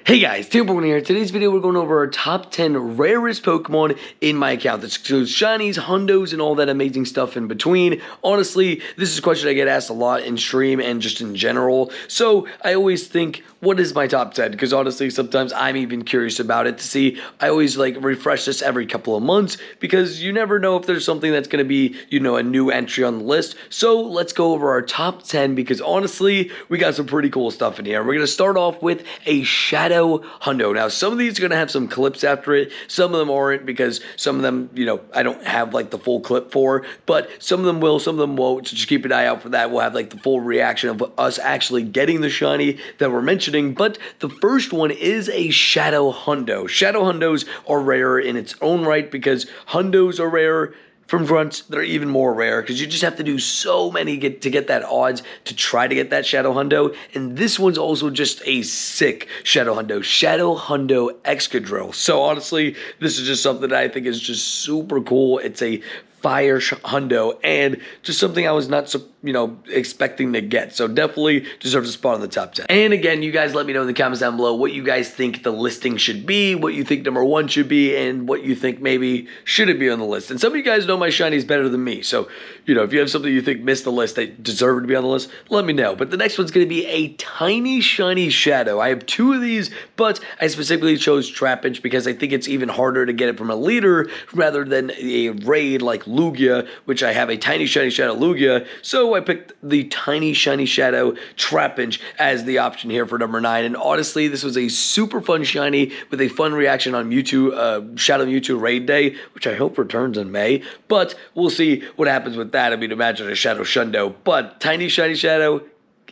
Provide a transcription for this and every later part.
Hey guys, Pokemon here. Today's video we're going over our top 10 rarest Pokemon in my account. This includes shinies, hundos, and all that amazing stuff in between. Honestly, this is a question I get asked a lot in stream and just in general. So I always think, what is my top 10? Because honestly, sometimes I'm even curious about it to see. I always like refresh this every couple of months because you never know if there's something that's going to be, you know, a new entry on the list. So let's go over our top 10 because honestly, we got some pretty cool stuff in here. We're going to start off with a Shadow Hundo. Now, some of these are going to have some clips after it. Some of them aren't because some of them, you know, I don't have like the full clip for, but some of them will, some of them won't. So just keep an eye out for that. We'll have like the full reaction of us actually getting the shiny that we're mentioning. But the first one is a Shadow Hundo. Shadow Hundos are rare in its own right because Hundos are rare. From grunts, they're even more rare because you just have to do so many to get that odds to try to get that Shadow Hundo. And this one's also just a sick Shadow Hundo. Shadow Hundo Excadrill. So honestly, this is just something that I think is just super cool. It's a fire Hundo and just something I was not, you know, expecting to get. So definitely deserves a spot on the top 10. And again, you guys let me know in the comments down below what you guys think the listing should be, what you think number 1 should be, and what you think maybe shouldn't be on the list. And some of you guys know my shinies better than me. So, you know, if you have something you think missed the list that deserve to be on the list, let me know. But the next one's going to be a tiny shiny Shadow. I have 2 of these, but I specifically chose Trapinch because I think it's even harder to get it from a leader rather than a raid like Lugia, which I have a tiny shiny Shadow Lugia. So I picked the tiny shiny Shadow Trapinch as the option here for number 9. And honestly, this was a super fun shiny with a fun reaction on Mewtwo, Shadow Mewtwo Raid Day, which I hope returns in May. But we'll see what happens with that. I mean, imagine a Shadow Shundo, but tiny shiny Shadow,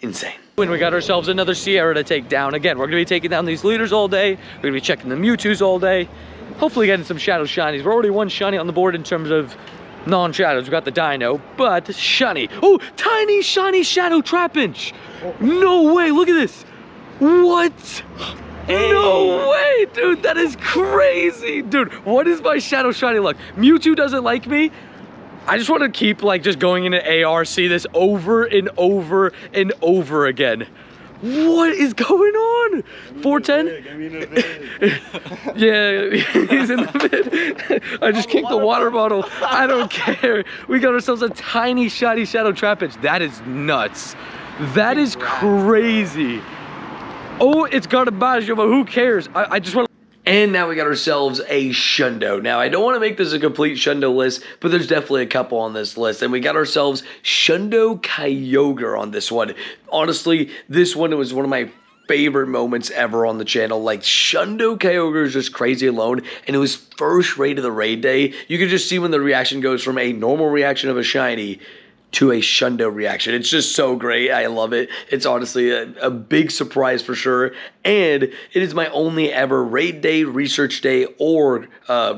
insane. When we got ourselves another Sierra to take down. Again, we're going to be taking down these leaders all day. We're going to be checking the Mewtwo's all day. Hopefully getting some Shadow Shinies. We're already 1 shiny on the board in terms of non-shadows. We got the Dino, but shiny. Oh, tiny shiny Shadow Trapinch. No way, look at this. What? Hey. No way, dude, that is crazy. Dude, what is my Shadow Shiny luck? Mewtwo doesn't like me. I just want to keep like just going into AR, see this over and over and over again. What is going on? 410? Yeah, he's in the mid. I just kicked the water bottle. I don't care. We got ourselves a tiny shiny Shadow Trapinch. That is nuts. That is crazy. Oh, it's got a badge, but who cares? I just want to... And now we got ourselves a Shundo. Now, I don't want to make this a complete Shundo list, but there's definitely a couple on this list. And we got ourselves Shundo Kyogre on this one. Honestly, this one was one of my favorite moments ever on the channel. Like, Shundo Kyogre is just crazy alone, and it was first raid of the raid day. You can just see when the reaction goes from a normal reaction of a shiny to a Shundo reaction. It's just so great. I love it. It's honestly a big surprise for sure. And it is my only ever raid day, research day, or hatch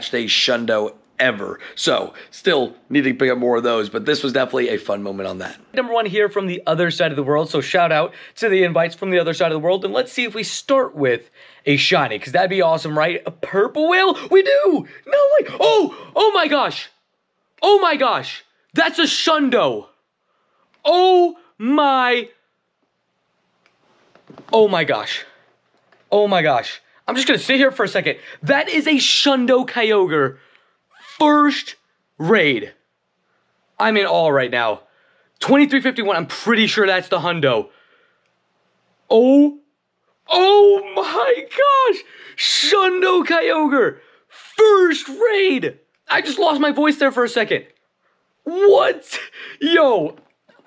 day Shundo ever. So still need to pick up more of those, but this was definitely a fun moment on that. Number 1 here from the other side of the world. So shout out to the invites from the other side of the world. And let's see if we start with a shiny, because that'd be awesome, right? A purple whale? We do! No way! Oh my gosh! Oh my gosh! That's a Shundo! Oh my gosh. Oh my gosh. I'm just gonna sit here for a second. That is a Shundo Kyogre first raid. I'm in awe right now. 2351, I'm pretty sure that's the Hundo. Oh my gosh! Shundo Kyogre first raid! I just lost my voice there for a second. What? Yo,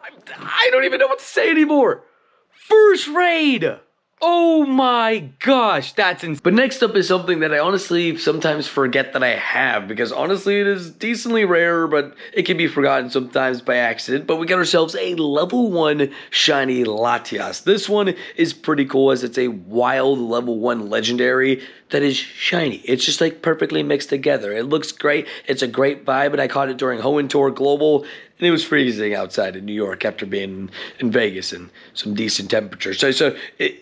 I don't even know what to say anymore. First raid. Oh my gosh, that's insane. But next up is something that I honestly sometimes forget that I have, because honestly it is decently rare, but it can be forgotten sometimes by accident. But we got ourselves a level 1 shiny Latias. This one is pretty cool as it's a wild level 1 legendary that is shiny. It's just like perfectly mixed together. It looks great. It's a great vibe, and I caught it during Hoenn Tour Global, and it was freezing outside in New York after being in Vegas and some decent temperatures. So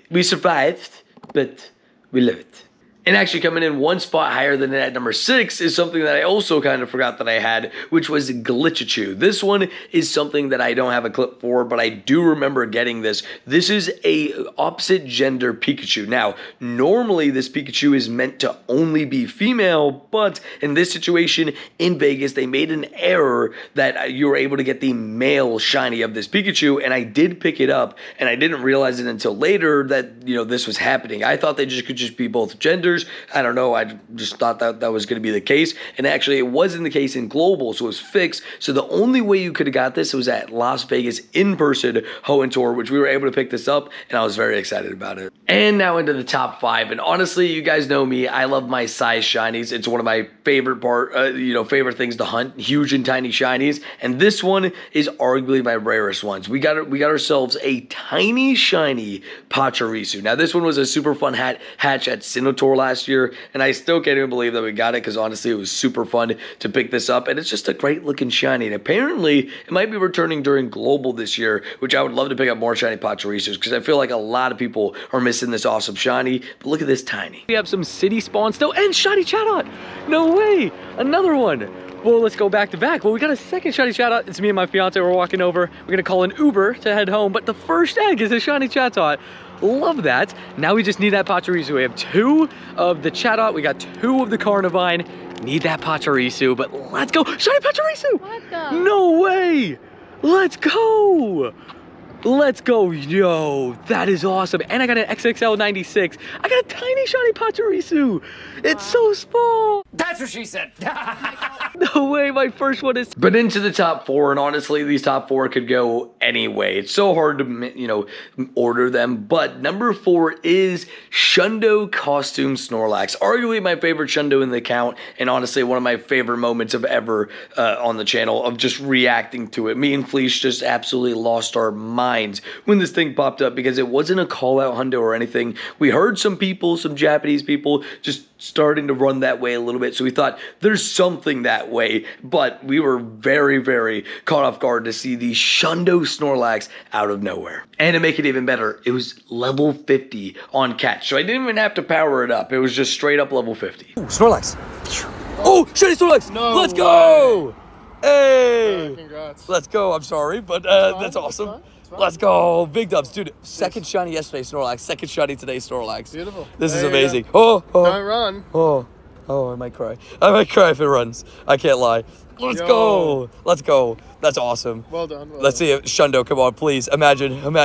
we survived, but we live it. And actually coming in one spot higher than it at number 6 is something that I also kind of forgot that I had, which was Glitchachu. This one is something that I don't have a clip for, but I do remember getting this. This is a opposite gender Pikachu. Now, normally this Pikachu is meant to only be female, but in this situation in Vegas, they made an error that you were able to get the male shiny of this Pikachu, and I did pick it up, and I didn't realize it until later that, this was happening. I thought they could just be both genders. I don't know. I just thought that was going to be the case, and actually it wasn't the case in Global, so it was fixed. So the only way you could have got this was at Las Vegas in-person Hoenn Tour, which we were able to pick this up, and I was very excited about it. And now into the top 5, and honestly, you guys know me. I love my size shinies. It's one of my favorite favorite things to hunt, huge and tiny shinies, and this one is arguably my rarest ones. We got ourselves a tiny shiny Pachirisu. Now this one was a super fun hatch at Sinnoh last year, and I still can't even believe that we got it, because honestly it was super fun to pick this up, and it's just a great looking shiny, and apparently it might be returning during Global this year, which I would love to pick up more shiny Pachirisus, because I feel like a lot of people are missing this awesome shiny. But look at this tiny. We have some city spawn still, and shiny Chatot. No way, another one. Well, let's go back to back. Well, we got a second shiny Chatot. It's me and my fiance. We're walking over. We're gonna call an Uber to head home, but the first egg is a shiny Chatot. Love that. Now we just need that Pachirisu. We have 2 of the Chatot. We got 2 of the Carnivine. Need that Pachirisu, but let's go. Shiny Pachirisu! What the? No way! Let's go! Let's go, yo, that is awesome. And I got an XXL 96. I got a tiny shiny Pachirisu. It's so small. That's what she said. No way, my first one is. But into the top 4, and honestly, these top 4 could go any way. It's so hard to, order them. But number 4 is Shundo Costume Snorlax. Arguably my favorite Shundo in the account, and honestly, one of my favorite moments of ever on the channel of just reacting to it. Me and Fleece just absolutely lost our minds when this thing popped up, because it wasn't a call out Hundo or anything. We heard some Japanese people just starting to run that way a little bit, so we thought there's something that way, but we were very, very caught off guard to see the Shundo Snorlax out of nowhere. And to make it even better, it was level 50 on catch, so I didn't even have to power it up. It was just straight up level 50. Ooh, Snorlax. Oh, shiny Snorlax. No Let's go. Hey. Congrats. Let's go. I'm sorry, but that's awesome. Let's go. Big dubs. Dude, second shiny yesterday, Snorlax. Second shiny today, Snorlax. Beautiful. This is amazing. Oh, don't run. Oh, I might cry. I might cry if it runs. I can't lie. Let's go. Let's go. That's awesome. Well done. Let's see it. Shundo, come on, please. Imagine. Come on.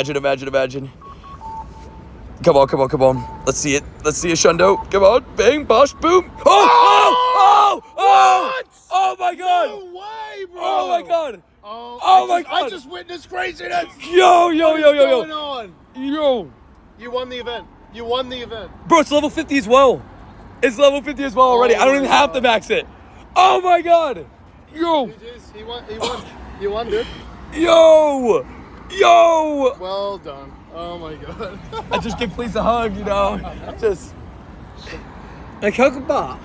Let's see it. Let's see a Shundo. Come on. Bang, bosh, boom. Oh my god. No way, bro. Oh my god. Oh my god. I just witnessed craziness. Yo. What's going on? Yo. You won the event. Bro, it's level 50 as well. It's level 50 as well already. I don't even have to max it. Oh my god. Yo. He won. You won, dude. Yo. Well done. Oh my god. I just give Please a hug, Just. Like Pokemon.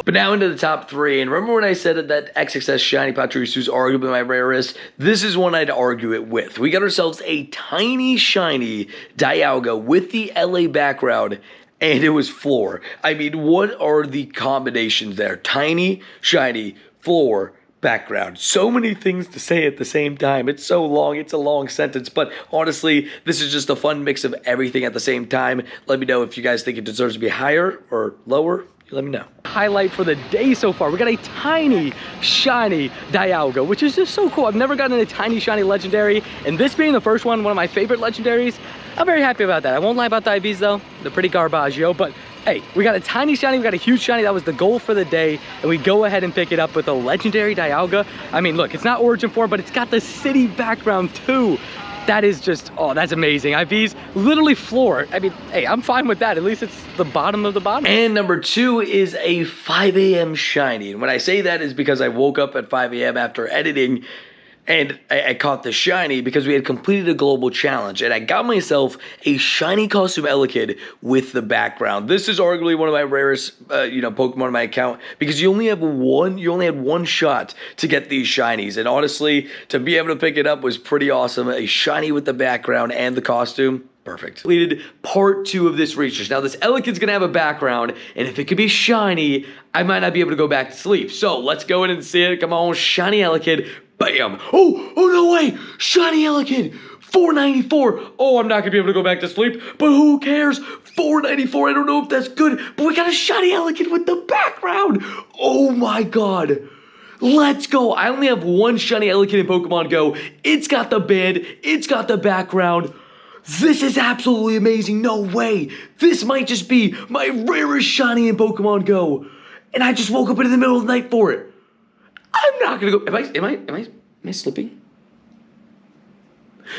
But now into the top 3, and remember when I said that XXS Shiny Pachirisu is arguably my rarest? This is one I'd argue it with. We got ourselves a tiny shiny Dialga with the LA background, and it was floor. I mean, what are the combinations there? Tiny, shiny, floor, background. So many things to say at the same time. It's so long. It's a long sentence, but honestly, this is just a fun mix of everything at the same time. Let me know if you guys think it deserves to be higher or lower. Let me know. Highlight for the day so far. We got a tiny shiny Dialga, which is just so cool. I've never gotten a tiny shiny legendary, and this being the first one of my favorite legendaries, I'm very happy about that. I won't lie about the IVs though. They're pretty garbage, but hey, we got a tiny shiny, we got a huge shiny. That was the goal for the day, and we go ahead and pick it up with a legendary Dialga. I mean, look, it's not origin form, but it's got the city background too. That is just, oh, that's amazing. IVs literally floor. I mean, hey, I'm fine with that. At least it's the bottom of the bottom. And number 2 is a 5 a.m. shiny. And when I say that is because I woke up at 5 a.m. after editing, and I caught the shiny because we had completed a global challenge, and I got myself a shiny costume Elekid with the background. This is arguably one of my rarest, Pokemon in my account, because you only had one shot to get these shinies, and honestly, to be able to pick it up was pretty awesome. A shiny with the background and the costume. Perfect. Completed part 2 of this research. Now, this Elekid's gonna have a background, and if it could be shiny, I might not be able to go back to sleep. So, let's go in and see it. Come on, shiny Elekid. Bam! Oh, no way! Shiny Elekid! 494. Oh, I'm not gonna be able to go back to sleep, but who cares? 494. I don't know if that's good, but we got a shiny Elekid with the background. Oh my god. Let's go. I only have one shiny Elekid in Pokemon Go. It's got the band. It's got the background. This is absolutely amazing. No way. This might just be my rarest shiny in Pokemon Go. And I just woke up in the middle of the night for it. I'm not gonna go. Am I slipping?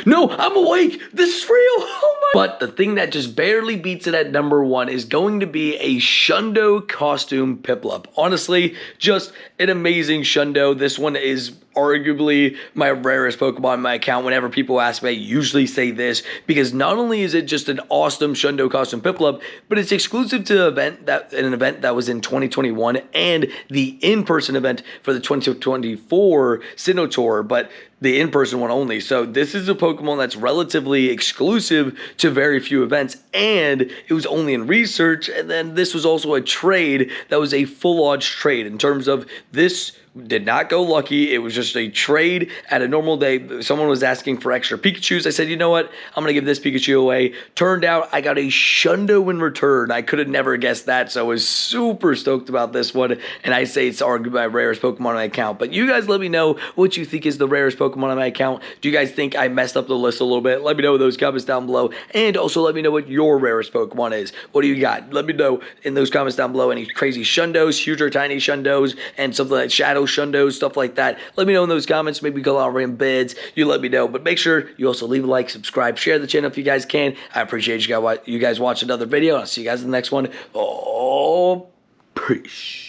No, I'm awake. This is real. Oh my. But the thing that just barely beats it at number 1 is going to be a Shundo costume Piplup. Honestly, just an amazing Shundo. This one is arguably my rarest Pokemon in my account. Whenever people ask me, I usually say this because not only is it just an awesome Shundo costume Piplup, but it's exclusive to an event that was in 2021 and the in-person event for the 2024 Sinnoh Tour, but the in-person one only. So this is a Pokemon that's relatively exclusive to very few events, and it was only in research. And then this was also a trade that was a full odds trade in terms of this did not go lucky. It was just a trade at a normal day. Someone was asking for extra Pikachus. I said, you know what? I'm going to give this Pikachu away. Turned out I got a Shundo in return. I could have never guessed that, so I was super stoked about this one. And I say it's arguably my rarest Pokemon on my account. But you guys let me know what you think is the rarest Pokemon on my account. Do you guys think I messed up the list a little bit? Let me know in those comments down below. And also let me know what your rarest Pokemon is. What do you got? Let me know in those comments down below. Any crazy Shundos, huge or tiny Shundos, and something like Shadow Shundos, stuff like that. Let me know in those comments. Maybe go out random bids. You let me know. But make sure you also leave a like, subscribe, share the channel if you guys can. I appreciate you guys watch another video. I'll see you guys in the next one. Oh, peace.